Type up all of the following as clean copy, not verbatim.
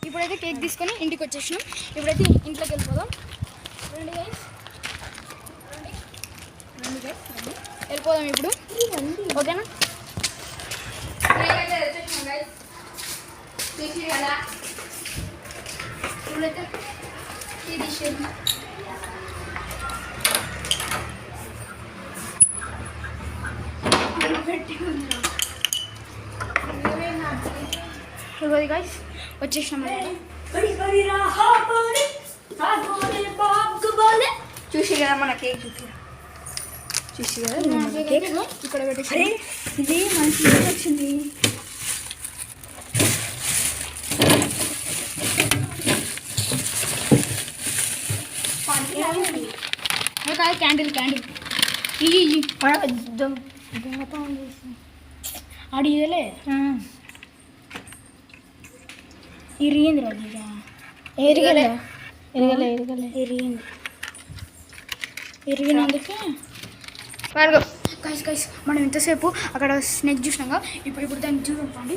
ఇప్పుడైతే కేక్ తీసుకొని ఇంటికి వచ్చేసినాం. ఇప్పుడైతే ఇంట్లోకి వెళ్ళిపోదాం. వెళ్ళిపోదాం ఇప్పుడు, ఓకేనా? ఇప్పుడైతే గైస్ వచ్చేసినాం. చూసి కదా మన కేక్, చూసి కదా ఇక్కడ పెట్టేసి ఇది మంచి వచ్చింది. క్యాండిల్ అడిగలే ఇరిగింది రాజు, ఇరిగినందుకే కైస్ మనం ఎంతసేపు అక్కడ స్నేక్ చూసినాక ఇప్పుడు దాన్ని చూడండి.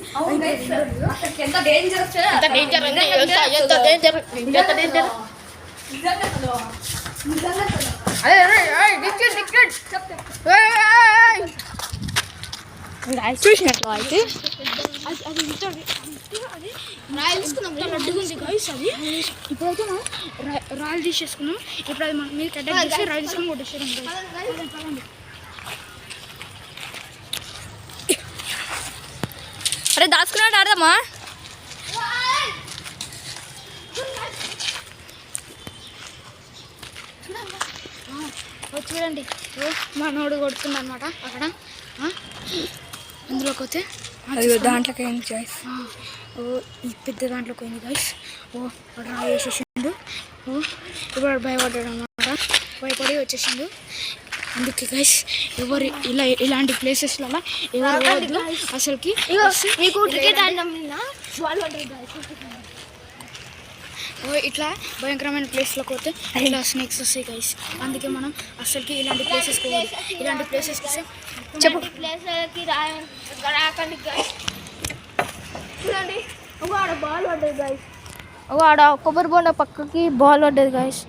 చూసినట్లు అయితే లడ్డుగుంది గైస్. అది ఇప్పుడైతే మనం రాయలు తీసేసుకున్నాం. ఇప్పుడు అది మనం మీరు అటాక్ చేసి రాయలు తీసుకొని కొట్టేసాం. అరే దాచుకున్నాడు ఆడదామా? చూడండి మనోడు కొడుతుంది అనమాట అక్కడ. అందులోకి వస్తే దాంట్లోకి అయింది చాయిస్. ఈ పెద్ద దాంట్లోకి పోయింది గైస్. డ్రా చేసేసిండు. ఇప్పుడు భయపడ్డాడు అనమాట, భయపడి వచ్చేసిండు. అందుకే గైస్ ఎవరు ఇలాంటి ప్లేసెస్లలో ఎవరు పోవద్దు అసలుకి. ఇట్లా భయంకరమైన ప్లేస్లోకి పోతే ఇట్లా స్నేక్స్ వస్తాయి గైస్. అందుకే మనం అసలుకి ఇలాంటి ప్లేసెస్కి పోవాలి. ఇలాంటి ప్లేసెస్కి వస్తే చెప్పు ప్లేస్లకి రాకండి గైస్. చూడండి ఆడ బాల్ పడ్డది గైస్. ఆడ కొబ్బరి బొండ పక్కకి బాల్ పడ్డది గైస్.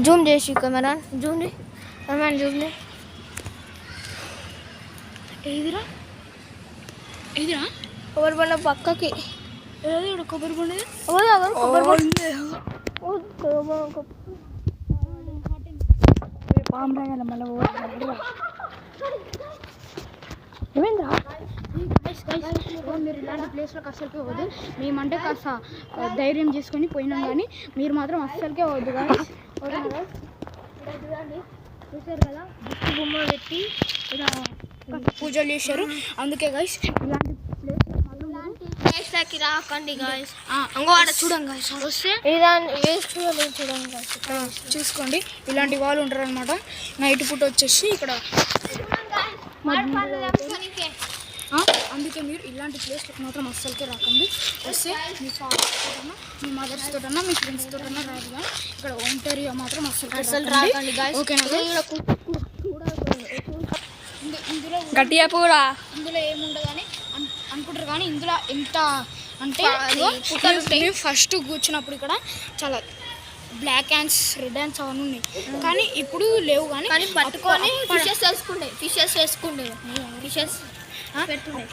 జూమ్ చేసి కెమెరా జూమ్ జూమ్ ఏదిరా కొబ్బరి బొండ పక్కకి కొబ్బరి బొండ ఏమైందా? మీరు ఇలాంటి ప్లేస్లోకి అస్సలకే పోవద్దు. మేమంటే కాస్త ధైర్యం చేసుకొని పోయినాం, కానీ మీరు మాత్రం అస్సలకే పోవద్దు కానీ. చూడండి చూసారు కదా, బుక్కు బొమ్మ పెట్టి ఇలా పూజలు చేశారు. అందుకే గైస్ ఇలాంటి ప్లేస్లకి రాకండి గైస్. చూడండి గైస్ వస్తే చూడండి చూసుకోండి. ఇలాంటి వాళ్ళు ఉంటారు అనమాట. నైట్ పూట వచ్చేసి ఇక్కడ. అందుకే మీరు ఇలాంటి ప్లేస్లకు మాత్రం అస్సలకే రాకండి. వస్తే మీ ఫాదర్స్ తోటన్నా, మీ మదర్స్ తోటన్నా, మీ ఫ్రెండ్స్ తోటన్నా రాదు. కానీ ఇక్కడ ఒంటరిగా మాత్రం అస్సలు రాకండి. ఓకేనా? గట్టిగా పూరా ఇందులో ఏముండదు అని అనుకుంటారు, కానీ ఇందులో ఎంత అంటే మేము ఫస్ట్ కూర్చున్నప్పుడు ఇక్కడ చాలా బ్లాక్ హ్యాండ్స్, రెడ్ హ్యాండ్స్ అవన్నీ ఉన్నాయి, కానీ ఇప్పుడు లేవు. కానీ పట్టుకొని ఫిషెస్ వేసుకుండే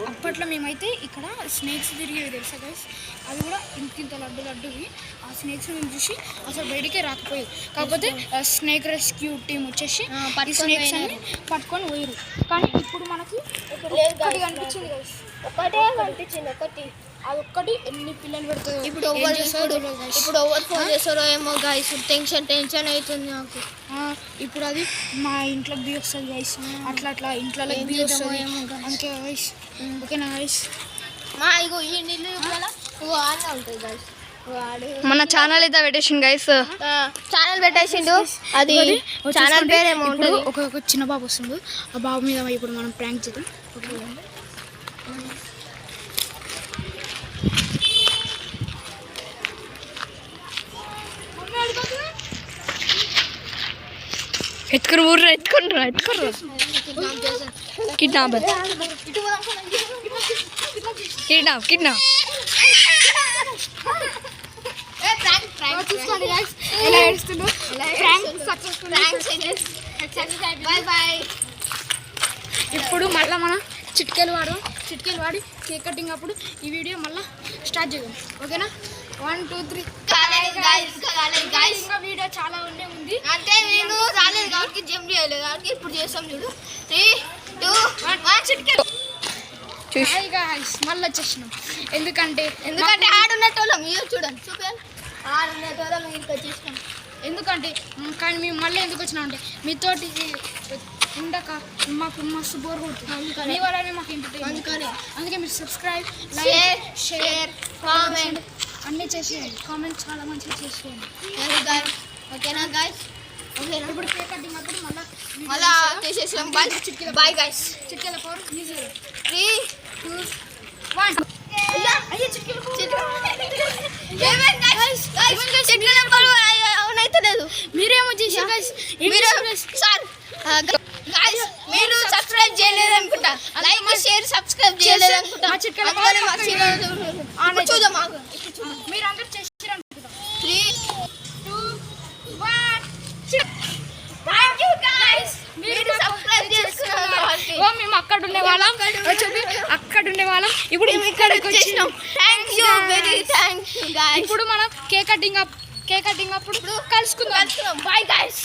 అప్పట్లో మేమైతే ఇక్కడ స్నేక్స్ తిరిగేవి తెలుసా గైస్. అది కూడా ఇంత లడ్డువి. ఆ స్నేక్స్ మేము చూసి అసలు బయటికే రాకపోయేది. కాకపోతే స్నేక్ రెస్క్యూ టీం వచ్చేసి ఈ స్నేక్స్ అన్ని పట్టుకొని పోయారు. కానీ ఇప్పుడు మనకి ఒకటి కనిపించింది గైస్. ఒకటి అదొక్కటి ఎన్ని పిల్లలు పెడుతుంది. ఇప్పుడు ఎవరు ఫోన్ చేస్తారో ఏమో గైస్. టెన్షన్ అవుతుంది నాకు. ఇప్పుడు అది మా ఇంట్లోకి బి వస్తుంది గైస్. అట్లా ఇంట్లోకి బి వస్తుంది. అందుకే గైస్ ఓకేనా గైస్. ఇగో ఈ నీళ్ళు ఆనే ఉంటుంది గైస్. మన ఛానల్ అయితే పెట్టేసిండు గైస్. ఛానల్ పెట్టేసిండు. అది ఛానల్ పేరేమో ఉంటుంది. ఒక చిన్న బాబు వస్తుంది. ఆ బాబు మీద ఇప్పుడు మనం ప్రాంక్ చేద్దాం. ఎత్తుకుని ఊర్రా ఎత్తుకుని కిడ్నాప్ చూసుకోండి guys, ఎలా ఏడుస్తుందో. Prank successful. Bye bye. ఇప్పుడు మళ్ళీ మనం చిట్కేలు వాడి కేక్ కటింగ్ అప్పుడు ఈ వీడియో మళ్ళీ స్టార్ట్ చేద్దాం. ఓకేనా? 1 2 3. ఇంకా వీడియో చాలా ఉంది. అంటే నేను రాలేదు కాబట్టి జంప్ చేయలేదు కాబట్టి ఇప్పుడు చేస్తాం చూడు. 3 2 1 చిటికెలు. హాయ్ గాయ్స్, మళ్ళీ వచ్చేసినాం. ఎందుకంటే ఆడున్నట్టోళ్ళం మీరు చూడండి చూపించాలి. ఆడున్నట్టోళ్ళం ఇంటికి వచ్చేసినాం. ఎందుకంటే కానీ మేము మళ్ళీ ఎందుకు వచ్చినాం అంటే మీతోటి ఉండక మాకు మస్తు బోర్ కొడుతుంది. మీ వల్లనే మాకు ఎంటర్టైన్మెంట్. అందుకే మీరు సబ్స్క్రైబ్, లైక్, షేర్, కామెంట్ అన్నీ చేసేయండి. కామెంట్ చాలా మంచిగా చేసేయండి. ఓకేనా గాయ్స్? ఓకేనా? ఇప్పుడు కేక్ కటింగ్ అప్పుడు మళ్ళా చేసేసాం. Bye guys. చిట్కేల పవర్ ఈజీ. 3 2 1. అవునైతే మీరేమో చేసి guys, మీరు సబ్స్క్రైబ్ చేయలేదు అనుకుంటా. లైక్ షేర్ సబ్స్క్రైబ్ చేయలేదు అనుకుంటా. చూద్దాం మీరు అందరూ చేసారు అనుకుంటా. 3 2 1. మీరు సబ్స్క్రైబ్ చేసుకున్నారు. మేము అక్కడ ఉండే వాళ్ళం ఇప్పుడు ఇక్కడికి వచ్చినాం. Thank you very thank you guys. ఇప్పుడు మనం కేక్ కటింగ్ అప్పుడు కలుసుకుందాం. Bye guys.